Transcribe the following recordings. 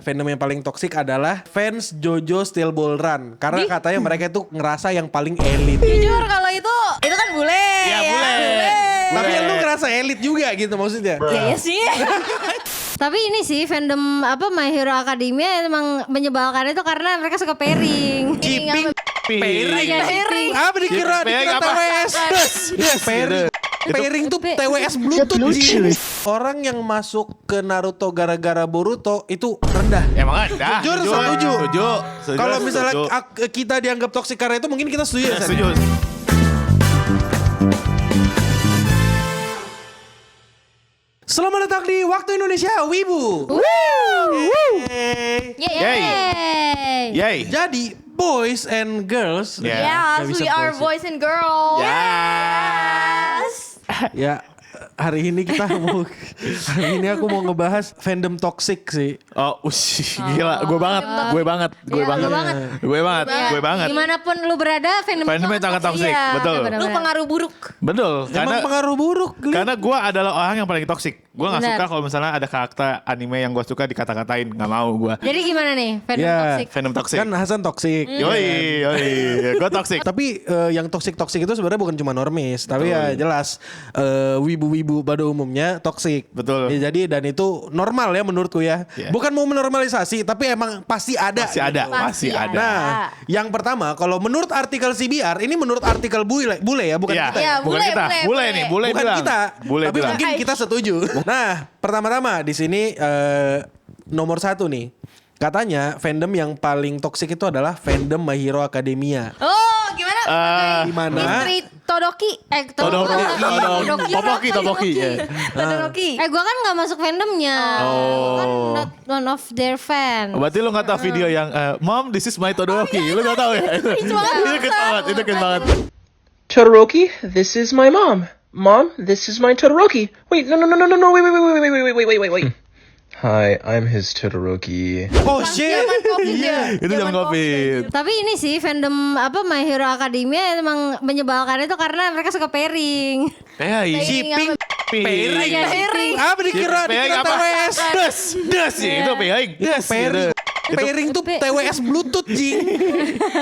Fandom yang paling toksik adalah fans JoJo Steel Ball Run. Karena katanya mereka itu ngerasa yang paling elit. Jujur kalau itu kan bule. Iya, bule. Tapi kan lu ngerasa elit juga gitu maksudnya. Iya sih. Tapi ini sih fandom My Hero Academia emang menyebalkan itu karena mereka suka pairing. Ciping pairing. Pairing. Apa dikira TWS? Yes, pairing. Pairing tuh TWS Bluetooth Ji. Orang yang masuk ke Naruto gara-gara Boruto itu rendah. Emang ada. Jujur, setuju. Setuju. Kalau misalnya kita dianggap toksik karena itu mungkin kita setuju ya. San? Setuju. Selamat datang di Waktu Indonesia Wibu. Yay. Jadi boys and girls. Yeah. Yes, Nggak bisa we are boys boys and girls. Yes. Ya, hari ini aku mau ngebahas fandom toxic sih. Oh, gila, gue banget. Dimanapun lu berada, Fandomnya sangat toksik, Iya, betul. benar-benar. Lu pengaruh buruk. Betul, Emang pengaruh buruk. Geli. karena gue adalah orang yang paling toksik. Gue gak Benar. suka kalau misalnya ada karakter anime yang gue suka dikata-katain, gak mau gue. Jadi gimana nih fandom Ya. toxic? Fandom toksik. Kan Hasan toksik. Yoi, gue toksik. Tapi yang toxic itu sebenarnya bukan cuma normis, tapi ya jelas wibu-wibu pada umumnya toxic. Betul. Ya, jadi dan itu normal ya menurutku ya. Yeah. Bukan mau menormalisasi, tapi emang pasti ada. Masih ada. Nah, yang pertama kalau menurut artikel CBR, ini menurut artikel bule ya, bukan Iya, kita. Ya. Ya, bukan bule, kita. bule, Bule bule. nih, bule Bukan bilang. kita, Bule tapi bilang. mungkin kita setuju. Nah, pertama-tama di sini nomor 1 nih. Katanya fandom yang paling toksik itu adalah fandom My Hero Academia. Oh, gimana? Di mana? Misteri Todoki. Topoki. Todoroki. Gua kan gak masuk fandomnya. Gua kan not one of their fan. Berarti lu gak tahu video yang Mom, this is my Todoroki. Lu gak tahu ya? Itu keren banget. Todoroki, this is my mom. Mom, this is my Todoroki. Wait, no, wait. Hi, I'm his Todoroki. Oh shit. Itu zaman Covid. Tapi ini sih fandom My Hero Academia emang menyebalkan itu karena mereka suka pairing. Shipping Pairing. Apa dikira TWS? Des sih, itu pairing. Yes, pairing tuh TWS Bluetooth Ji.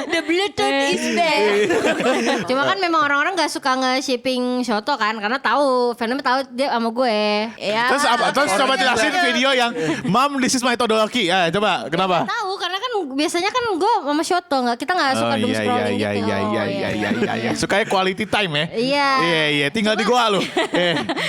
The Bluetooth is back. Cuma kan memang orang-orang gak suka nge-shipping Shoto kan karena tahu fandom tahu dia sama gue. Ya. Terus apa? Terus coba jelasin video yang Mom, this is my Todoroki. Ya, coba kenapa? Tahu karena kan biasanya kan gue sama Shoto kita nggak suka doom scrolling gitu. Iya. Sukanya quality time ya? Iya. Tinggal di gua lu.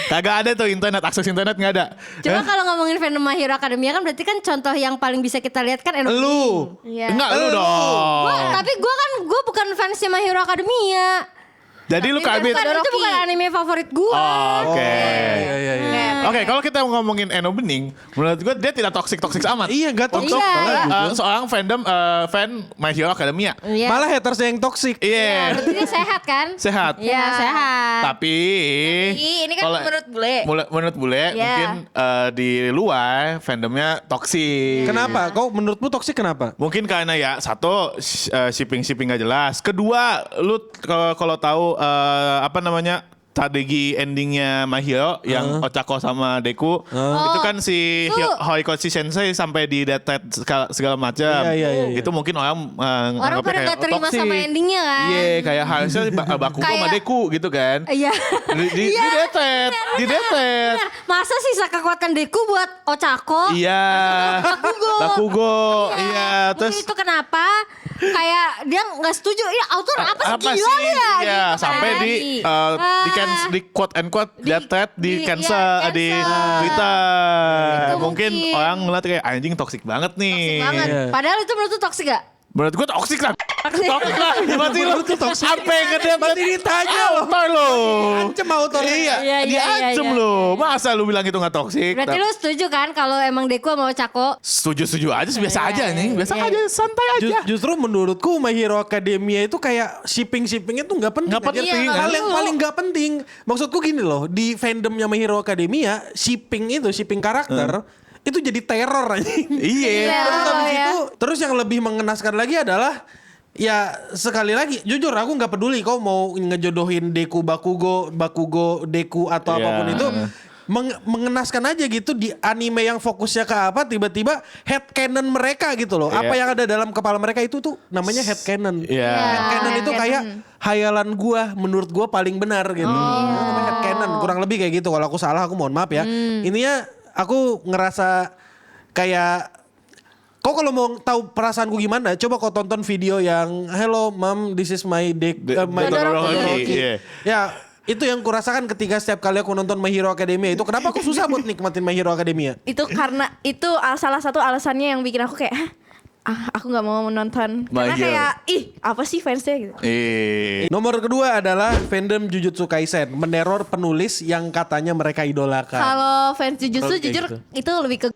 Kagak ada tuh internet, akses internet nggak ada. Cuma kalau ngomongin fandom My Hero Academia kan berarti kan contoh yang paling bisa kita lihat kan Eno. Lu. Iya. Enggak lu dong. Tapi gue bukan fansnya My Hero Academia. Jadi lu kabit. Itu bukan anime favorit gue. Oke. Iya. Oke, kalau kita ngomongin Eno Bening, menurut gue dia tidak toksik amat. Iya, gak toxic Iya. banget. Seorang fan My Hero Academia. Iya. Malah haters yang toxic. Iya. Berarti dia sehat kan? Sehat. Iya sehat. Tapi Ini kan kalau- menurut bule. menurut bule Iya. mungkin di luar fandomnya toksik. Kenapa? Kau menurutmu toxic kenapa? Mungkin karena ya satu shipping gak jelas. Kedua, lu kalau tahu apa namanya strategi endingnya My Hero yang Ochako sama Deku itu kan si Horikoshi Sensei sampai di detet segala macam. Iya. Itu mungkin orang Orang anggapnya pada kayak gak terima toxic. sama endingnya kan? Iya, kayak harusnya Bakugo sama Kayak- Deku gitu kan. Iya. Di detet. Bener. Masa sisa kekuatan Deku buat Ochako? Iya. Bakugo. Iya, terus Itu kenapa? Kayak dia nggak setuju. Ya autor apa sih gila ya? Iya, Gitu sampai kan. di quote and quote detet di cancel iya, di cancel. Twitter. Itu Mungkin mungkin. orang ngeliat kayak anjing toksik banget nih. Banget. Iya. Padahal itu menurut lu toksik gak? Menurut gue toksik lah. Toksik lah. Gimana sih lu? Sampai ngedem. Berarti ditanya loh. Autor lo. Ancem autornya. Iya, Iya, diancem iya. lo. Masa lu bilang itu gak toksik? Berarti lu setuju kan kalau emang Deku sama Ochako? Setuju aja, biasa aja nih. Biasa Iya. aja, santai aja. Justru menurutku My Hero Academia itu kayak shippingnya tuh nggak penting. Nggak penting, Anjir. kan? Hal yang paling nggak penting. Maksudku gini loh, di fandomnya My Hero Academia, shipping karakter itu jadi teror anjing. Iya. Terus habis ya. itu, terus yang lebih mengenaskan lagi adalah ya sekali lagi, jujur aku nggak peduli kau mau ngejodohin Deku Bakugo Deku atau Iya. apapun itu. mengenaskan aja gitu di anime yang fokusnya ke apa tiba-tiba headcanon mereka gitu loh. Apa yang ada dalam kepala mereka itu tuh namanya headcanon. Iya. Headcanon itu kayak hayalan gua menurut gua paling benar gitu. Namanya headcanon kurang lebih kayak gitu. Kalau aku salah aku mohon maaf ya. Intinya aku ngerasa kayak kau kalau mau tahu perasaanku gimana, coba kau tonton video yang Hello Mom, this is my my Todoroki. Iya. Ya, itu yang kurasakan ketika setiap kali aku nonton My Hero Academia itu. Kenapa aku susah buat nikmatin My Hero Academia? Itu karena itu salah satu alasannya yang bikin aku kayak aku nggak mau menonton karena Hero. kayak apa sih fansnya gitu. Nomor kedua adalah fandom Jujutsu Kaisen meneror penulis yang katanya mereka idolakan. Kalau fans Jujutsu Kayak jujur gitu. itu lebih ke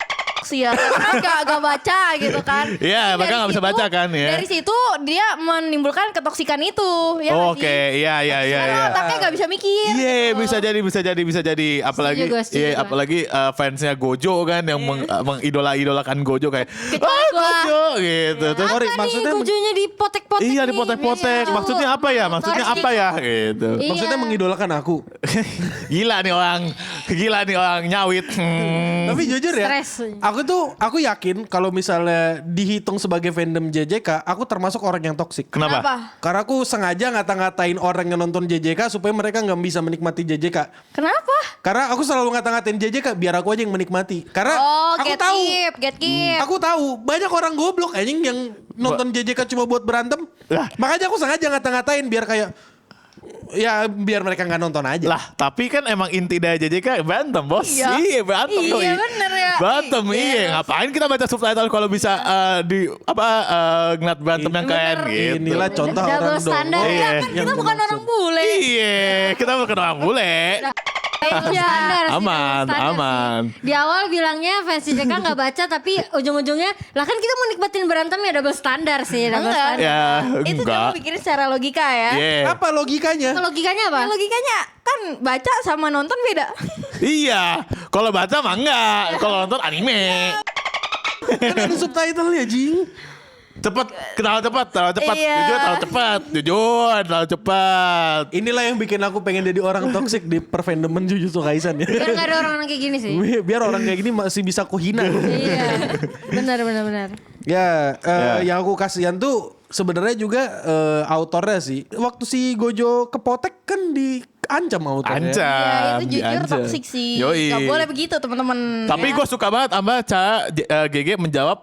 sih ya karena gak baca gitu kan. Iya, mereka Dari nggak bisa situ- baca kan ya. Dari situ dia menimbulkan ketoksikan itu ya Oh, nggak Oke, sih? iya. Karena otaknya gak bisa mikir Iya, gitu. bisa jadi. Apalagi, Setuju gue. apalagi fansnya Gojo kan yang mengidola-idolakan Gojo kayak, Kecuali gua. Gojo gitu. Terus, Sorry, Apa nih maksudnya Gojonya dipotek-potek iya nih? dipotek-potek. Iya. Maksudnya apa ya? Maksudnya apa ya? Gitu. Iya. Maksudnya mengidolakan aku. Gila nih orang nyawit. Tapi jujur ya, Stres. aku yakin kalau misalnya dihitung sebagai fandom JJK, aku termasuk orang yang toksik. Kenapa? Karena aku sengaja ngata-ngatain orang yang nonton JJK supaya mereka nggak bisa menikmati JJK. Kenapa? Karena aku selalu ngata-ngatain JJK biar aku aja yang menikmati. Karena aku tahu, get keep. aku tahu banyak orang goblok anjing yang nonton JJK cuma buat berantem. Lah. Makanya aku sengaja ngata-ngatain biar kayak ya biar mereka nggak nonton aja. Lah, tapi kan emang inti dari JJK berantem, Bos. Iya. Berantem Iya, doi. bener ya. Berantem, iya. Ngapain kita baca subtitle kalau bisa ngeliat berantem yang keren gitu. Inilah contoh Double orang standar. dongeng Iya. Kan kita bukan orang bule. Iya, kita bukan orang bule. Standar sih, Aman, standar aman. sih. Di awal bilangnya fans JJK nggak baca tapi ujung-ujungnya lah kan kita mau nikmatin berantem ya double standar sih. Double Enggak. standar. Ya, Itu enggak. kamu pikirin secara logika ya. Iya. Apa logikanya? Logikanya apa? Logikanya kan baca sama nonton beda. Iya, kalau baca mah enggak. Kalau nonton anime. Kan ada subtitle-nya, Jing. Terlalu cepat. Iya. Jujur, terlalu cepat. Inilah yang bikin aku pengen jadi orang toksik di perfandoman Jujutsu Kaisen ya. Biar nggak ada orang kayak gini sih. Biar orang kayak gini masih bisa kuhina. Iya. Benar. Ya, Ya. yang aku kasihan tuh sebenarnya juga autornya sih. Waktu si Gojo kepotek kan diancam autornya. Ancam. Iya, itu jujur diancam. toksik sih. Yoi. Gak boleh begitu teman-teman. Tapi Ya. gue suka banget sama cara GG menjawab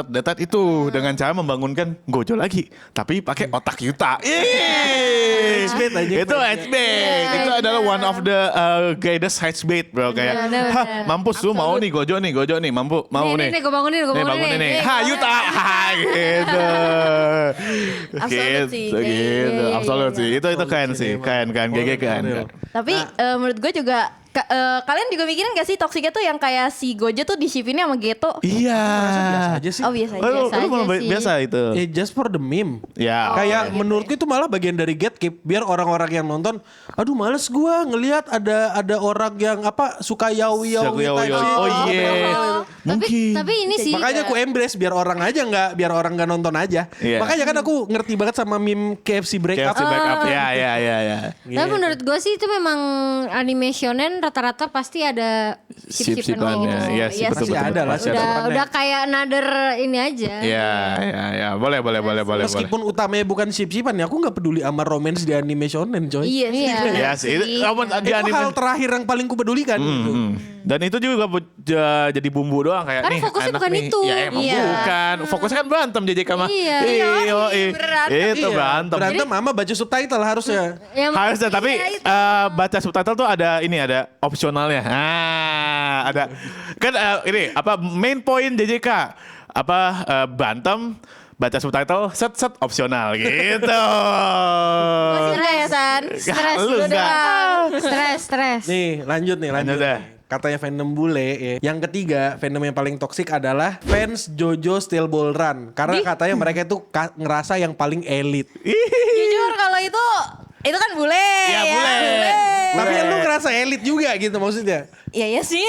detat itu dengan cara membangunkan Gojo lagi, tapi pakai otak Yuta. Hate-bait aja. Itu hate-bait. Itu adalah one of the greatest hate-bait, bro. Kayak, Benar. mampus lu mau nih Gojo nih, mau nih. Nih gue bangunin. Nih bangunin nih. Ha Yuta, ha gitu. Absolut sih. Gitu. Iya, Absolut sih. Itu keren sih. Keren. GG keren. Tapi menurut gue juga kalian juga mikirin gak sih toksiknya tuh yang kayak si Gojo tuh di-shipinnya sama Geto? Iya. Biasa aja sih. Oh biasa aja. Lu malah aja sih. biasa itu. Just for the meme. Ya. Kayak menurutku itu malah bagian dari gatekeep biar orang-orang yang nonton, aduh males gua ngelihat ada orang yang suka yaoi Suka yaoi. Oh, iya. Mungkin. Tapi ini sih. Makanya aku embrace biar orang nggak nonton aja. Iya. Makanya kan aku ngerti banget sama meme KFC breakup. KFC backup. Ya. Tapi menurut gue sih itu memang anime shonen rata-rata pasti ada sip-sipan Sip-sipannya. gitu. Iya sih, Iya betul. sih, ada lah, Pasti ada. Udah kayak another ini aja. Iya. Boleh. Meskipun utamanya bukan sip-sipan ya, aku nggak peduli sama romance di anime shonen, coy. Iya sih. Iya. Iya sih. Itu di Itu anime. hal terakhir yang paling kupedulikan. gitu. Dan itu juga jadi bumbu doang kayak Karena nih. fokusnya enak bukan nih. itu. Ya emang Iya. bukan. Fokusnya kan berantem JJK mah. Iya. Berantem. Itu Iya, berantem. berantem sama baca subtitle harusnya. Yang Harusnya tapi Iya, itu. baca subtitle tuh ada opsionalnya. Ada kan ini main point JJK berantem baca subtitle set opsional gitu. Masih enggak ya San? stres Lu lu enggak. doang. Stres. Nih lanjut nih. Lanjut deh. Katanya fandom bule ya. Yang ketiga fandom yang paling toksik adalah fans Jojo Steel Ball Run. Karena katanya mereka itu ngerasa yang paling elit. Jujur kalau itu kan bule. Iya, bule. Tapi lu ngerasa elit juga gitu maksudnya. Iya sih.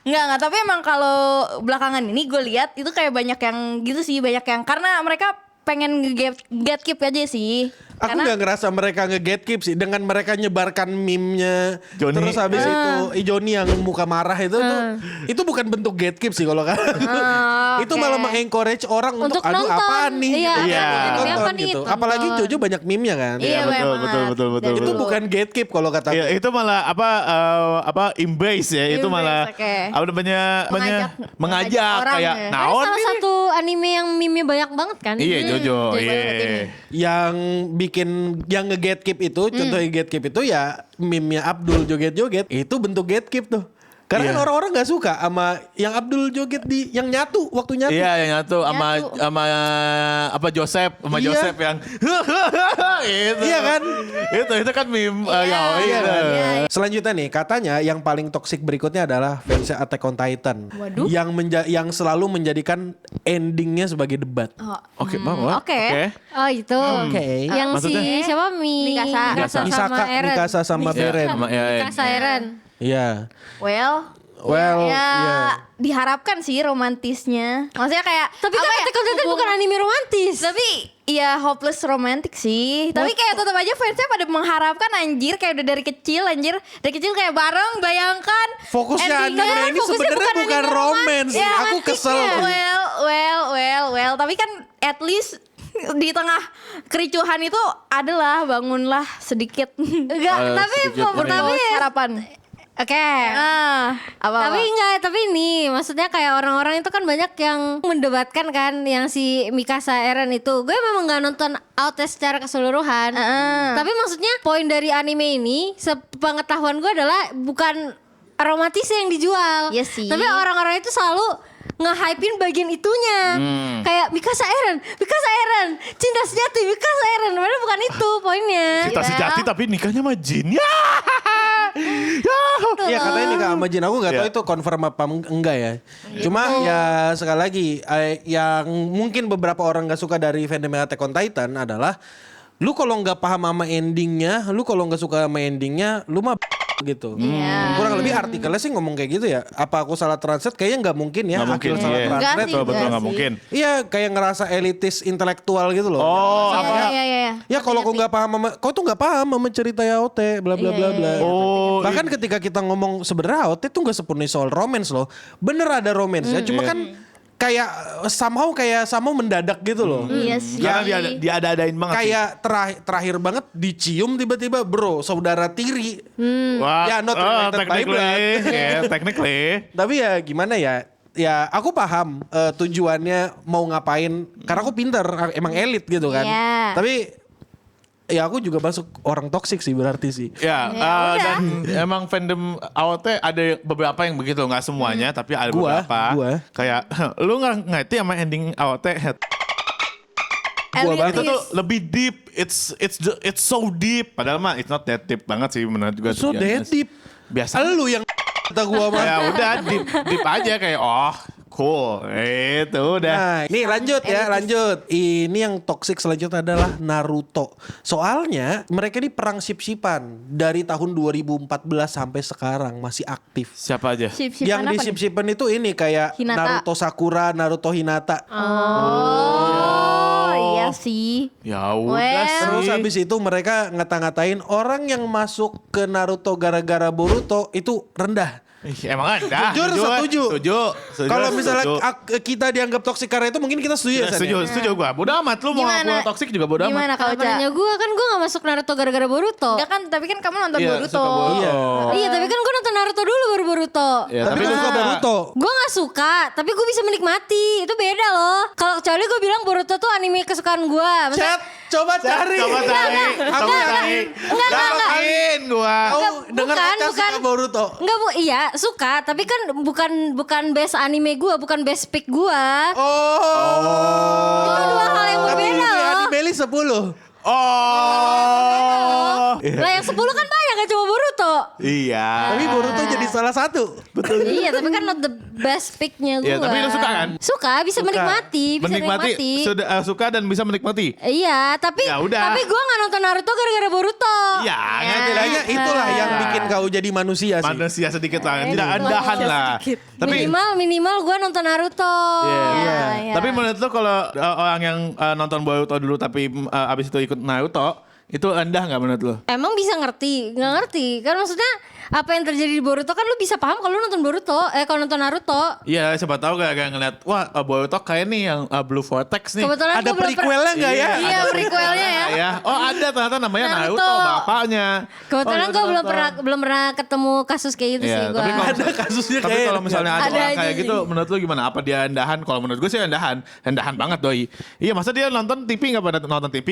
Enggak, tapi emang kalau belakangan ini gue lihat itu kayak banyak yang gitu sih, banyak yang karena mereka pengen gatekeep aja sih. Aku nggak ngerasa mereka nge-gatekeep sih dengan mereka nyebarkan meme-nya. Johnny. Terus habis itu Johnny yang muka marah itu bukan bentuk gatekeep sih kalau kan. Itu malah mengencourage orang untuk aduh nonton. apaan nih. Iya, Iya. anime apa nih? gitu. Tonton. Apalagi Jojo banyak meme-nya kan. Iya, betul, banget. betul. Itu bukan gatekeep kalau kata Ya, itu malah embrace ya, itu Embrace, malah oke. apa namanya Mengajak orang kayak ya. naon Salah ini. satu anime yang meme banyak banget kan? Iya Jojo, Jojo iya. banget ini. yang bikin yang nge-gatekeep itu contohnya gatekeep itu ya meme-nya Abdul joget-joget itu bentuk gatekeep tuh. Karena kan orang-orang gak suka sama yang Abdul joget yang nyatu waktu nyatu. Iya yang nyatu sama apa Joseph sama Iya. Joseph yang itu. Iya kan? Itu kan meme Iya, iya. Selanjutnya nih katanya yang paling toksik berikutnya adalah fans Attack on Titan. Waduh. Yang selalu menjadikan endingnya sebagai debat. Oke, Mama. Oke. Oh itu. Oke. Yang Maksudnya? si siapa Mikasa. sama Eren. Mikasa sama Iya, Beren. sama Eren. Mikasa Eren. Iya. Well, Well, ya iya. diharapkan sih romantisnya. Maksudnya kayak Tapi kan Attack on Titan bukan anime romantis. Tapi ya hopeless romantic sih. Tapi kayak tetap aja fansnya pada mengharapkan anjir kayak udah dari kecil anjir. Dari kecil kayak bareng bayangkan. Fokusnya endingnya- anime ini fokusnya sebenarnya bukan anime romance. Ya, Aku kesel. Well. Tapi kan at least di tengah kericuhan itu adalah bangunlah sedikit. Enggak, tapi sedikit tapi harapan. Oke. Apa? Tapi enggak, tapi ini maksudnya kayak orang-orang itu kan banyak yang mendebatkan kan yang si Mikasa Eren itu. Gue memang nggak nonton Out secara keseluruhan. Tapi maksudnya poin dari anime ini sepengetahuan gue adalah bukan romantis yang dijual. Iya sih. Tapi orang-orang itu selalu nge-hypein bagian itunya. Kayak Mikasa Eren, cinta sejati Mikasa Eren. Padahal bukan itu poinnya. Cinta sejati tapi nikahnya sama Jin. Ya. Iya katanya nikah sama Jin. Aku gak tahu Iya. itu confirm apa enggak ya. Cuma ya sekali lagi yang mungkin beberapa orang gak suka dari fandom Attack on Titan adalah lu kalau nggak paham sama endingnya, lu kalau nggak suka sama endingnya, lu mah gitu. Kurang lebih artikelnya sih ngomong kayak gitu ya. Apa aku salah translate? Kayaknya nggak mungkin ya. Nggak mungkin Akil sih, salah iya. translate. Enggak sih, Betul enggak nggak sih. mungkin. Iya kayak ngerasa elitis intelektual gitu loh. Oh, apa? Iya. Ya kalau kau nggak paham sama, kau tuh nggak paham sama cerita Yaote, bla bla bla bla. gitu. Oh, Bahkan ketika kita ngomong sebenarnya Yaote tuh nggak sepenuhnya soal romance loh. Bener ada romance ya, cuma kan kayak somehow mendadak gitu loh. Iya sih. Karena dia ada-adain banget sih. Kayak terakhir banget dicium tiba-tiba bro saudara tiri. Wah, Ya, not related by technically, blood. ya, technically. Tapi ya gimana ya? Ya aku paham tujuannya mau ngapain karena aku pinter emang elit gitu kan. Iya. Tapi ya aku juga masuk orang toksik sih berarti sih. Ya, udah. dan emang fandom AOT ada beberapa yang begitu, nggak semuanya, tapi ada Gua. beberapa. Kayak lu nggak ngerti sama ending AOT. Gua banget. Itu tuh lebih deep, it's so deep. Padahal mah it's not that deep banget sih menurut gue. So deep. Biasa. Lu yang kata gua mah. Ya udah deep aja kayak cool. Itu udah. Nah, nih lanjut. Ini yang toksik selanjutnya adalah Naruto. Soalnya mereka ini perang sip-sipan dari tahun 2014 sampai sekarang masih aktif. Siapa aja? Yang di sip-sipan itu ini kayak Hinata. Naruto Sakura, Naruto Hinata. Oh, iya sih. Ya udah Well. sih. Terus habis itu mereka ngata-ngatain orang yang masuk ke Naruto gara-gara Boruto itu rendah. Ih, emang ada. Setuju. Kalau misalnya setuju. kita dianggap toksik karena itu mungkin kita setuju ya. San, ya? Setuju gua. Bodo amat lu mau Gimana? gua toksik juga bodo amat. Gimana kalau Kalau Ca? gue kan gue gak masuk Naruto gara-gara Boruto. Enggak kan, tapi kan kamu nonton Iya, Boruto. suka Boruto. Iya. Iya tapi kan gue nonton Naruto dulu baru Boruto. Ya, Tapi lu suka Boruto. Gue gak suka, tapi gue bisa menikmati. Itu beda loh. Kalau kecuali gue bilang Boruto tuh anime kesukaan gue. Chat, coba cari. Coba cari. Enggak. Lakuin gua. Kau dengar bukan, Aca suka bukan. Boruto. Enggak bu, iya suka. Tapi kan bukan best anime gue, bukan best pick gue. Oh. Itu dua hal yang Tapi berbeda ini loh. Anime 10. Oh. Lah yang 10 kan banyak. banyak gak cuma Boruto. Iya. Tapi Boruto jadi salah satu. Iya tapi kan not the best picknya gue. Iya, tapi lu suka kan? Suka, bisa menikmati. Bisa Menikmati, suka dan bisa menikmati. Iya, tapi Ya udah. tapi gue gak nonton Naruto gara-gara Boruto. Iya, Setidaknya itulah yang bikin kau jadi manusia sih. manusia sedikit lah, tidak andahan lah. Tapi Minimal gue nonton Naruto. Iya. Tapi menurut lu kalau orang yang nonton Boruto dulu tapi abis itu ikut Naruto, itu rendah nggak menurut lu? Emang bisa ngerti? Nggak ngerti. Kan maksudnya apa yang terjadi di Boruto kan lu bisa paham kalau lu nonton Boruto. Kalau nonton Naruto. Iya, siapa tahu gak ngeliat, wah Boruto kayak nih yang Blue Vortex nih. Kebetulan Ada gua belum prequelnya nggak ya? Iya, prequelnya ya. Ya, oh ada ternyata namanya Naruto, Naruto. bapaknya. Kebetulan Oh, gue Naruto. belum pernah ketemu kasus kayak gitu Iya, sih gue. tapi kalau Ada kasusnya Tapi kayak kalau misalnya ada Ada orang aja kayak sih. gitu, menurut lu gimana? Apa dia rendahan? Kalau menurut gue sih rendahan banget doi. Iya, masa dia nonton TV nggak pada nonton TV?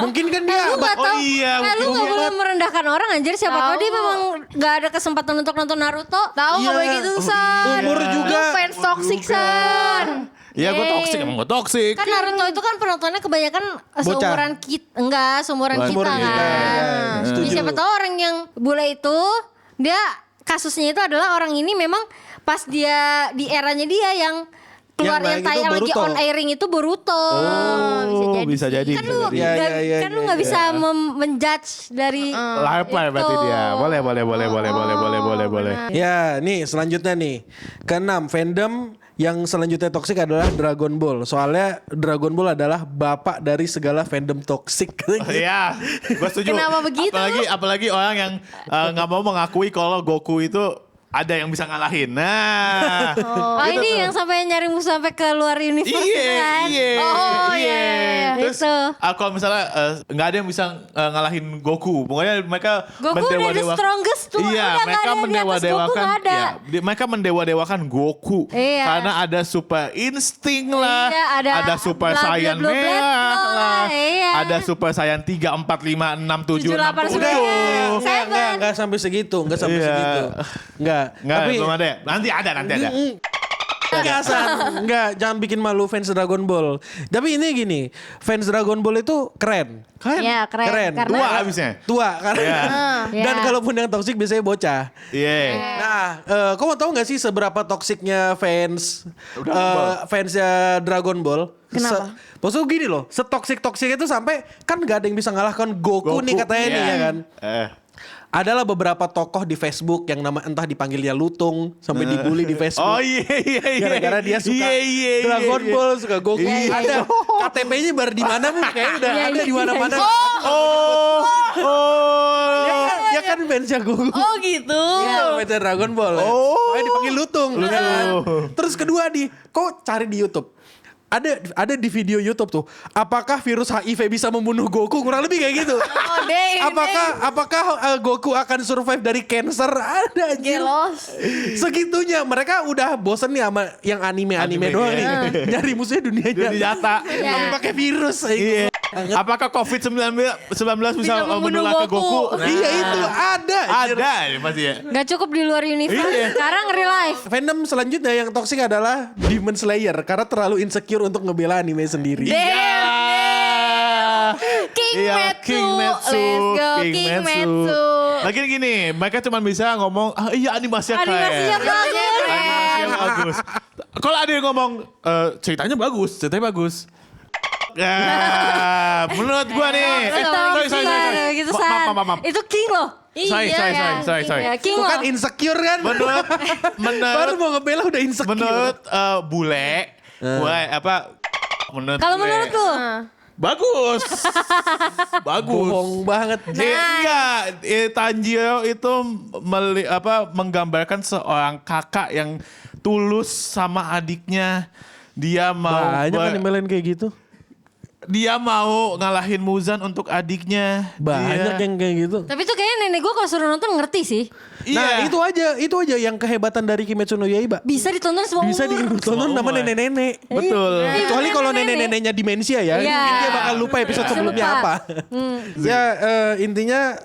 Mungkin kan dia Lu gak Oh tau, iya, lu gak mungkin. boleh merendahkan orang anjir. Siapa tahu Tahu. dia memang gak ada kesempatan untuk nonton Naruto. Tahu nggak Iya. boleh gitu San. Umur Lu juga. fans toxic San. Iya, gue toxic, emang gue toxic. Kan Naruto itu kan penontonnya kebanyakan Bocah. seumuran kita. Enggak, seumuran kita Seumuran kan. kita, ya, setuju. Jadi siapa tahu orang yang bule itu, dia kasusnya itu adalah orang ini memang pas dia di eranya dia yang keluar Yang yang naik itu tayang lagi Boruto. on airing itu Boruto. Oh, bisa jadi. Kan lu Iya, nggak iya, kan iya, lu nggak iya. bisa menjudge dari Live lah berarti itu. dia. Boleh. Ya, nih selanjutnya nih. Keenam, fandom yang selanjutnya toksik adalah Dragon Ball. Soalnya Dragon Ball adalah bapak dari segala fandom toksik. Iya, gue setuju. Kenapa begitu? Apalagi orang yang nggak mau mengakui kalau Goku itu ada yang bisa ngalahin. Nah, Oh ini yang sampai nyari musuh sampai ke luar universe kan? Oh, iya. Terus Itu. kalau misalnya nggak ada yang bisa ngalahin Goku, pokoknya mereka Goku udah the strongest tuh. Iya, Udah nggak mereka ada yang di atas Goku, mendewa-dewakan. nggak ada. Iya, mereka mendewa-dewakan Goku Iya. karena ada super insting lah, Iya, ada super bla, bla, saiyan bla, bla, merah bla, lah, iya. ada super saiyan 3, 4, 5, 6, 7, 7, 8, 6, Udah, enggak sampai segitu, enggak sampai Iya. segitu. Enggak. Nggak, Tapi belum ada. Nanti ada. enggak, San. Enggak, jangan bikin malu fans Dragon Ball. Tapi ini gini, fans Dragon Ball itu keren. Iya, keren. Karena Tua abisnya. Tua karena Iya. dan Iya. kalaupun yang toksik biasanya bocah. Iya. Nah, kau mau tahu nggak sih seberapa toksiknya fans Dragon Ball. fansnya Dragon Ball? Kenapa? Maksudnya gini loh, setoksik-toksiknya itu sampai kan nggak ada yang bisa ngalahkan Goku nih katanya nih iya. ya kan. Adalah beberapa tokoh di Facebook yang nama entah dipanggilnya Lutung sampai dibully di Facebook. Oh iya. Gara-gara dia suka Iya. Dragon Ball, suka Goku. Iya. Ada KTP-nya baru di mana Bu? Kayaknya udah ada di mana-mana. Oh. Ya kan fansnya Goku. Oh gitu. Iya, fansnya Dragon Ball. Oh. Makanya dipanggil Lutung. Ya kan? Terus kedua kok cari di YouTube. Ada di video YouTube tuh. Apakah virus HIV bisa membunuh Goku? Kurang lebih kayak gitu. Oh, damn. Apakah Goku akan survive dari cancer? Ada anjir. Gelos. Segitunya mereka udah bosen nih sama yang anime Anime, doang iya. nih. Nyari musuhnya dunia Dunia nyata. Tapi pakai virus. Iya. Apakah COVID-19 bisa menular ke Goku? Nah. Iya itu ada. anjir. Ada ya pasti ya. Gak cukup di luar universe. Iya. Sekarang real life. Fandom selanjutnya yang toksik adalah Demon Slayer karena terlalu insecure untuk ngebela anime sendiri. King Iya, Metsu. King Metsu. Let's go, King Metsu. Lagi gini, mereka cuma bisa ngomong, iya animasinya keren. Animasinya bagus. Animasinya bagus. Kalau ada yang ngomong, ceritanya bagus. Ya, menurut gua nih. sorry. Gitu San. Maaf. Itu King loh. Sorry. Iya, King Itu loh. kan insecure kan? Menurut Baru mau ngebela udah insecure. menurut bule, Kalau menurut lu? bagus. Bohong banget. Enggak, Tanjiro itu menggambarkan seorang kakak yang tulus sama adiknya. Dia mau Banyak anime lain kayak gitu. dia mau ngalahin Muzan untuk adiknya. Banyak yang kayak gitu. Tapi tuh kayaknya nenek gue kalau suruh nonton ngerti sih. Nah Iya. itu aja yang kehebatan dari Kimetsu no Yaiba. Bisa ditonton semua Bisa umur. ditonton sama umur. nenek-nenek. Betul. Kecuali kalau nenek-neneknya demensia ya, Iya. dia bakal lupa episode Lupa. sebelumnya apa. Ya intinya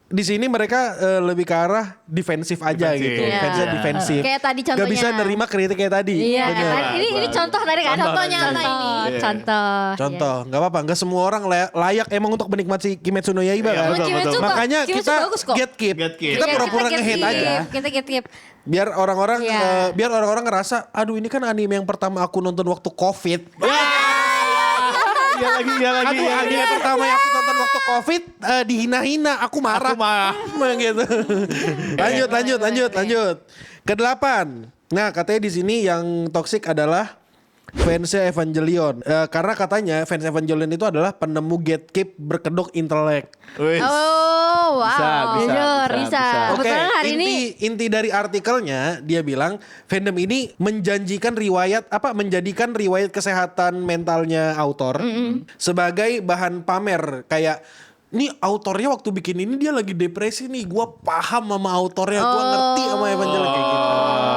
di sini mereka lebih ke arah defensif aja Defensif. gitu. Iya. Fansnya defensif. Kayak tadi Gak contohnya. bisa nerima kritik kayak tadi. Iya, Bener. ini contoh tadi kan. Contohnya Contoh, ini. contoh. Contoh, nggak apa-apa. Nggak semua orang layak emang untuk menikmati Kimetsu no Yaiba Iya, kan. betul, betul. Makanya Kimetsu kita bagus kok. gatekeep. Gatekeep. Kita Iya, pura-pura nge-hate aja. Kita gatekeep. Biar orang-orang Iya. biar orang-orang ngerasa, aduh ini kan anime yang pertama aku nonton waktu Covid. Iya lagi. Aduh, anime pertama yang aku nonton waktu Covid dihina-hina, aku marah. Aku marah. gitu. Lanjut. Kedelapan. Nah, katanya di sini yang toksik adalah fansnya Evangelion. Karena katanya fans Evangelion itu adalah penemu gatekeep berkedok intelek. Wih. Oh, wow. Bisa. Oke, Kebetulan hari ini inti dari artikelnya dia bilang fandom ini menjanjikan menjadikan riwayat kesehatan mentalnya autor sebagai bahan pamer kayak nih autornya waktu bikin ini dia lagi depresi nih, gua paham sama autornya, gua ngerti sama Evangelion kayak gitu.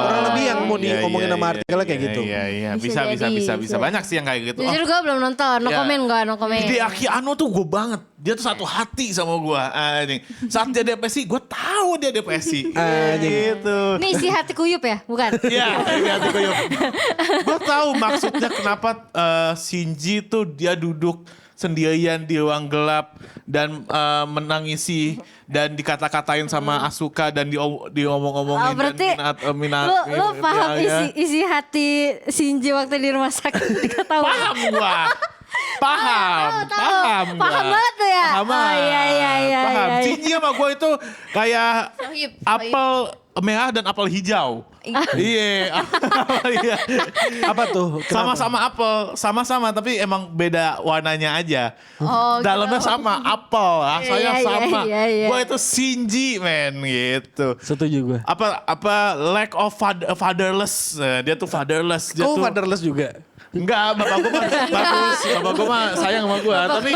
Kurang lebih yang mau diomongin sama artikelnya kayak gitu. Iya. Bisa Bisa. jadi. Banyak sih yang kayak gitu. Jujur gue belum nonton, no Ya. comment. Hideaki Anno tuh gue banget. Dia tuh satu hati sama gue. Saat dia depresi, gue tahu dia depresi. Gitu. Nih si hati kuyup ya, bukan? Iya, hati kuyup. Gue tahu maksudnya kenapa Shinji tuh dia duduk sendirian di ruang gelap dan menangisi dan dikata-katain sama Asuka dan diomong-omongin. Oh, berarti lu paham isi hati Shinji waktu di rumah sakit diketahui. Paham gua. Paham Paham banget tuh ya. Paham. Oh iya. Paham. iya. Shinji sama gue itu kayak Sohib. apel merah dan apel hijau. Iya. Iya. Apa tuh? Kenapa? Sama-sama apel, sama-sama tapi emang beda warnanya aja. Oh, Dalamnya gitu. sama apel, rasanya Iya, sama. iya. Gue itu Shinji men gitu. Setuju gue. Apa lack of fatherless. Dia tuh fatherless. Dia Kau tuh fatherless juga? enggak, bapak gue mah bagus. Bapak gue mah sayang sama gue, tapi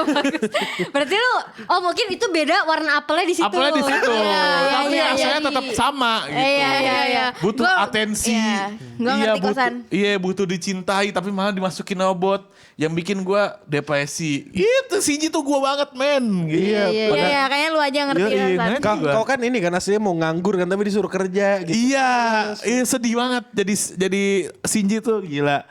Berarti lu, mungkin itu beda warna apelnya di situ. apelnya di situ. Tapi iya, rasanya iya. tetap sama gitu. Iya. Butuh Gua- atensi. Iya. Gua ngerti kosan. Butuh dicintai tapi malah dimasukin robot yang bikin gue depresi. Itu Shinji tuh gue banget men. Gitu. Iya, kayaknya lu aja ngerti Iya, Hasan. ngerti. Kau kan ini kan aslinya mau nganggur kan tapi disuruh kerja gitu. Iya, sedih banget jadi Shinji tuh gila.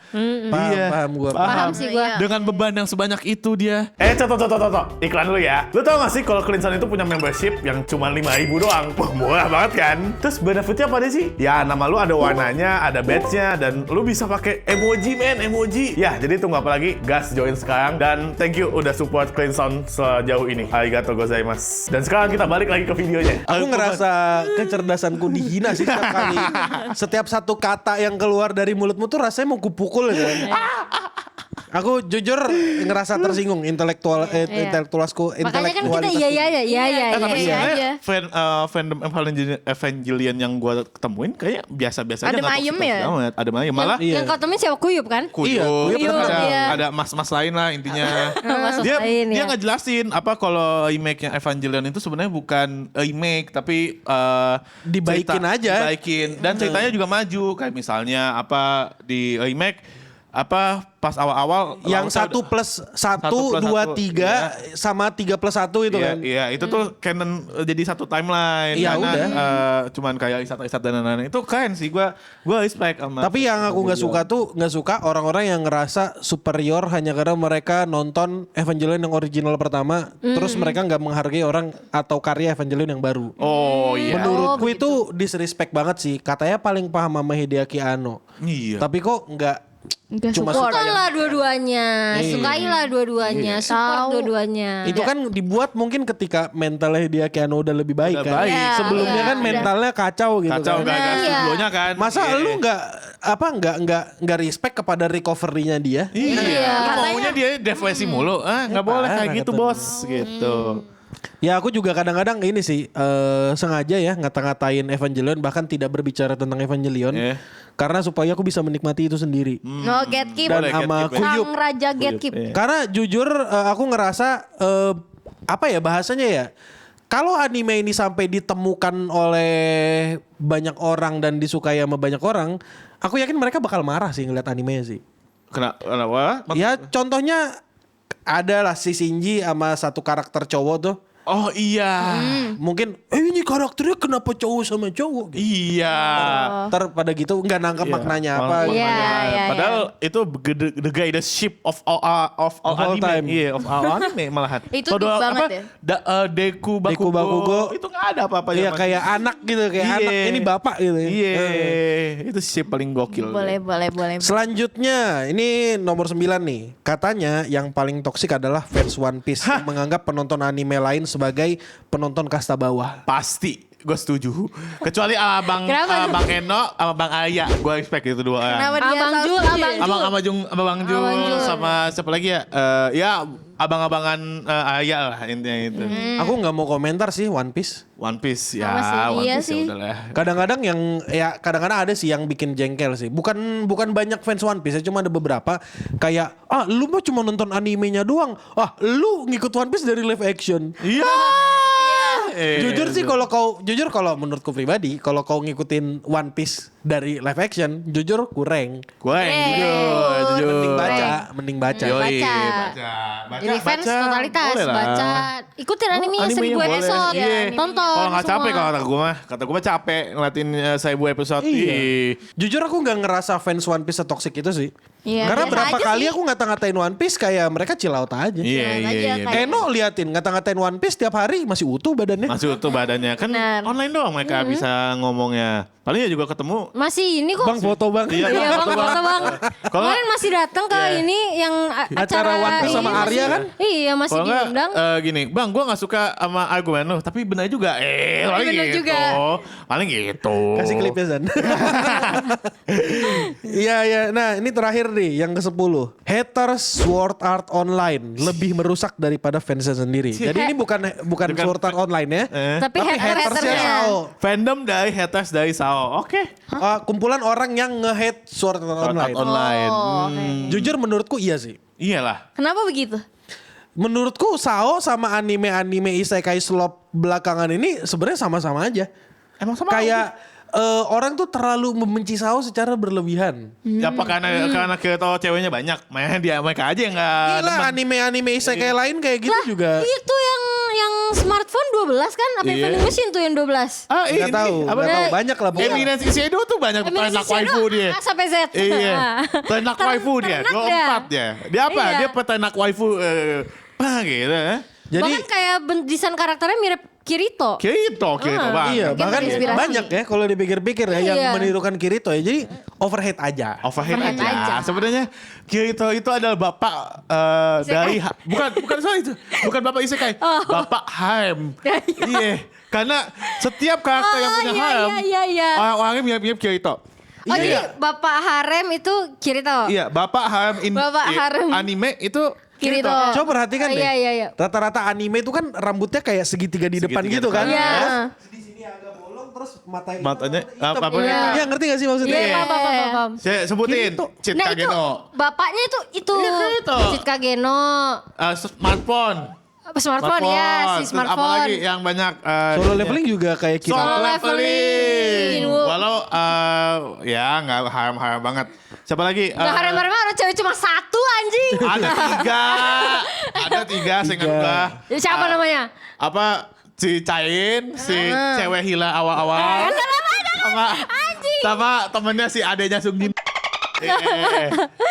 Paham gue. Paham sih gue. Dengan beban yang sebanyak itu dia. Toh. Iklan lu ya. Lu tau gak sih kalau Cleanson itu punya membership yang cuma 5.000 doang? Wah, murah banget kan? Terus benefitnya apa sih? Ya, nama lu ada warnanya, ada badge-nya, dan lu bisa pakai emoji, emoji. Ya, jadi tunggu apa lagi? Gas join sekarang. Dan thank you udah support Cleanson sejauh ini. Arigatou gozaimasu. Dan sekarang kita balik lagi ke videonya. Aku ngerasa kecerdasanku dihina sih setiap kali. Setiap satu kata yang keluar dari mulutmu tuh rasanya mau kupukul ya kan. Aku jujur ngerasa tersinggung intelektualku. Makanya kan kita iya. Tapi Iya sebenarnya aja. fandom Evangelion yang gue ketemuin kayak biasa-biasa aja. Adem nggak ayem toxic ya? banget. Adem ayem. Malah Iya. Yang kau temuin siapa Kuyup kan? Kuyup, Kuyup ada mas-mas lain lah intinya. Mas-mas dia lain, dia ya. ngejelasin apa kalau remake-nya Evangelion itu sebenarnya bukan remake tapi Dibaikin aja. Dibaikin dan ceritanya juga maju kayak misalnya apa di remake apa pas awal-awal Yang lautnya 1 plus 1, plus 2, 1, 3 sama 3 plus 1 itu Iya, kan. iya, itu tuh canon jadi satu timeline. Iya, karena, udah. cuman kayak isat-isat dan lain-lain. Itu keren sih, gue respect sama. Tapi yang aku nggak suka orang-orang yang ngerasa superior hanya karena mereka nonton Evangelion yang original pertama, terus mereka nggak menghargai orang atau karya Evangelion yang baru. Oh iya. Menurutku itu disrespect banget sih. Katanya paling paham sama Hideaki Anno. Iya. Tapi kok nggak Enggak Cuma support. Tontonlah dua-duanya, sukailah dua-duanya, support Tahu. dua-duanya. itu kan dibuat mungkin ketika mentalnya Hideaki Anno udah lebih baik Udah kan. baik. Iya, Sebelumnya iya, kan udah. mentalnya kacau gitu Kacau kan. gak studionya kan. Masa Iya. lu nggak respect kepada recovery-nya dia? Iya. Lu maunya dia depresi mulu. Nggak boleh kayak parah gitu kata bos. Gitu. Ya aku juga kadang-kadang ini sih sengaja ya ngata-ngatain Evangelion bahkan tidak berbicara tentang Evangelion Iya. karena supaya aku bisa menikmati itu sendiri. No gatekeep. Dan Boleh, sama gatekeep, ya. Kuyup. Sang raja gatekeep. Iya. Karena jujur aku ngerasa apa ya bahasanya ya. Kalau anime ini sampai ditemukan oleh banyak orang dan disukai sama banyak orang, aku yakin mereka bakal marah sih ngeliat animenya sih. Kenapa? Ya contohnya ada lah si Shinji sama satu karakter cowok tuh Oh iya. Mungkin ini karakternya kenapa cowok sama cowok gitu. Iya. Ntar pada gitu nggak nangkep maknanya apa. Maknanya. Iya, Padahal itu the greatest ship of all all anime. time. Iya, of all anime malahan. Itu Kalau deep banget apa, ya. Deku Deku Bakugo. itu nggak ada apa-apa. Iya kayak anak gitu, kayak Iya. anak ini bapak gitu. Iya, itu ship paling gokil. Boleh. Selanjutnya ini nomor 9 nih. Katanya yang paling toksik adalah fans One Piece yang menganggap penonton anime lain sebagai penonton kasta bawah. Pasti, gue setuju. Kecuali abang Kenapa? Bang Eno sama Bang Aya, gue expect itu dua orang. Kenapa dia Abang tahu Jul, sih? Abang Jul sama siapa lagi ya? Ya abang-abangan Aya lah intinya itu. Aku nggak mau komentar sih One Piece. One Piece ya, Sama sih, One iya Piece ya sih. udahlah. Kadang-kadang ada sih yang bikin jengkel sih. Bukan banyak fans One Piece, cuma ada beberapa kayak lu mah cuma nonton animenya doang. Lu ngikut One Piece dari live action. Iya. Jujur sih kalau menurutku pribadi, kalau kau ngikutin One Piece dari live action, jujur kurang. Gue yang jujur. Mending baca. Yoi, Baca. Jadi fans totalitas Boleh lah. baca, ikutin animenya 1000 boleh. episode, Iya. tonton Kalau nggak semua. capek kalau kata gue mah capek ngeliatin 1000 episode. Iya. Ih. Jujur aku nggak ngerasa fans One Piece setoksik itu sih. Iya, Karena biasa berapa aja kali sih. aku ngata-ngatain One Piece kayak mereka chill out aja. Iya, Jalan iya, aja iya. kayak- Eno liatin ngata-ngatain One Piece tiap hari masih utuh badannya. Masih utuh badannya. Kan Benar. online doang mereka bisa ngomongnya. Palingnya juga ketemu. Masih ini kok. Bang foto bang. Iya, Iya bang, foto foto bang. Kalau Kemarin masih datang ke Iya. ini yang Acara One Piece sama ini Arya masih- kan? Iya masih kalau nggak diundang. gini, bang, gue nggak suka sama argumen lu, tapi benar juga. Paling benar gitu. juga. Paling gitu. Kasih klipnya Zan. Iya. Nah ini terakhir nih yang ke-10. Haters Sword Art Online lebih merusak daripada fansnya sendiri. Jadi ini bukan Sword Art Online ya. Tapi Hatersnya hatersnya. Sao. Fandom dari haters dari Sao. Oke. Kumpulan orang yang nge-hate Sword Art Online. Online. Jujur menurutku iya sih. Iyalah. Kenapa begitu? Menurutku Sao sama anime-anime isekai slop belakangan ini sebenarnya sama-sama aja. Emang sama Kayak orang tuh terlalu membenci Sao secara berlebihan. Ya apa karena kita tahu ceweknya banyak, makanya dia mereka aja yang nggak Gila demen. anime-anime isekai lain kayak gitu juga. Itu yang smartphone 12 kan? Apa Iya. vending machine tuh yang 12? Ah, Nggak tahu, banyak lah pokoknya. Eminence Shadow tuh banyak ternak waifu dia. A sampai Z. Iya, ternak waifu dia, ternak 24 dia. Dia apa? Iya. Dia peternak waifu gitu. Jadi Bahkan kayak desain karakternya mirip Kirito. Kirito banget. iya Mungkin bahkan terinspirasi. banyak ya kalau dipikir-pikir ya yang Iya. menirukan Kirito ya. Jadi overhead aja. Overhead Overhead aja. aja. Sebenarnya Kirito itu adalah bapak dari bukan soal itu. Bukan bapak isekai. Bapak harem. Iya. Karena setiap karakter yang punya harem Iya. orang-orangnya mirip-mirip Kirito. Oh jadi bapak harem itu Kirito. Iya, bapak harem Bapak harem. anime itu Kirito. Coba perhatikan deh. Iya. Rata-rata anime itu kan rambutnya kayak segitiga di depan Segitiga gitu depan. kan. Iya. Terus di sini agak bolong terus Matanya apa Iya. Iya ngerti gak sih maksudnya? Iya. Paham. Saya sebutin Kirito. Cheat Nah itu Kageno. bapaknya itu Iya, Kirito. Cheat Kageno. Smartphone. Smartphone ya, si Terus smartphone. Apalagi yang banyak Solo leveling juga kayak Kirito. Solo leveling. Jinwoo. Walau ya nggak haram-haram banget. Siapa lagi? Gak harem-harem ada cewek cuma satu anjing. Ada 3. Ada 3 saya nggak lupa. Ya, siapa namanya? Apa si Cain, si cewek hila awal-awal. Sama temennya si adenya Sungjin.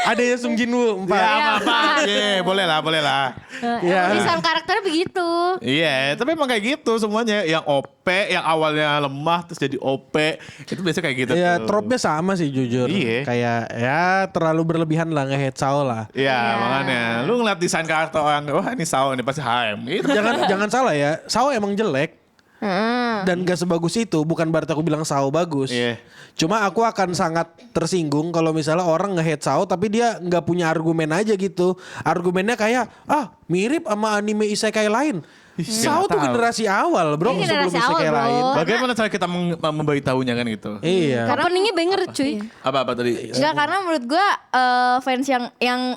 Ada ya Sung Jinwoo 4. Ya apa? Iya, boleh lah. Iya. Desain karakternya begitu. Iya, tapi emang kayak gitu semuanya. Yang OP, yang awalnya lemah terus jadi OP. Itu biasanya kayak gitu Ya tuh. trope-nya sama sih jujur. Iya. Kayak ya terlalu berlebihan lah nge-hate Sao lah. Iya, makanya. Lu ngeliat desain karakter orang, wah ini Sao, ini pasti HM. Itu jangan salah ya, Sao emang jelek. Dan gak sebagus itu, bukan berarti aku bilang Sao bagus. Iya. Cuma aku akan sangat tersinggung kalau misalnya orang nge-hate Sao tapi dia nggak punya argumen aja gitu. Argumennya kayak mirip sama anime isekai lain. Sao tuh tahu. generasi awal bro, Ini sebelum generasi isekai awal, bro. lain. Bagaimana cara kita memberitahunya kan gitu? Iya. Openingnya banger cuy. Apa tadi? Enggak, karena menurut gua fans yang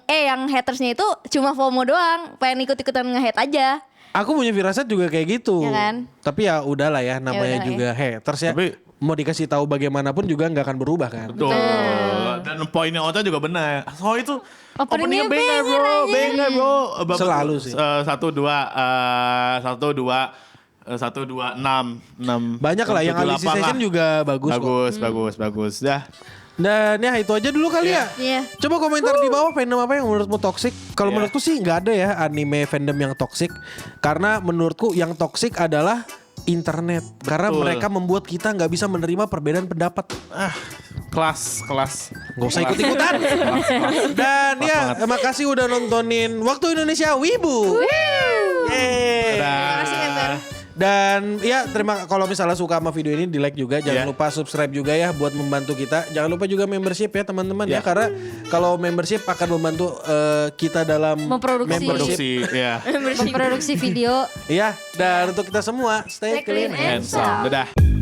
hatersnya itu cuma FOMO doang, pengen ikut-ikutan nge-hate aja. Aku punya firasat juga kayak gitu. Ya kan? Tapi ya udahlah ya namanya udahlah juga haters ya. Tapi- mau dikasih tahu bagaimanapun juga nggak akan berubah kan. Betul. Dan Dan poinnya Ocha juga benar. So itu Openingnya openingnya banger bro. Selalu sih. 1, 2, 6. Banyak lah yang Alice Session juga bagus kok. Bagus. Dah. Dan ya itu aja dulu kali ya. Iya. Coba komentar di bawah fandom apa yang menurutmu toksik. Kalau menurutku sih nggak ada ya anime fandom yang toksik. Karena menurutku yang toksik adalah internet. Karena mereka membuat kita nggak bisa menerima perbedaan pendapat. Kelas. Gak usah ikut-ikutan. Dan ya makasih udah nontonin Waktu Indonesia Wibu. Yeay. Makasih member. Dan ya kalau misalnya suka sama video ini di like juga. Jangan lupa subscribe juga ya buat membantu kita. Jangan lupa juga membership ya teman-teman ya. Karena kalau membership akan membantu kita dalam Memproduksi. Ya. Memproduksi video. Iya. Dan untuk kita semua stay clean and Dadah.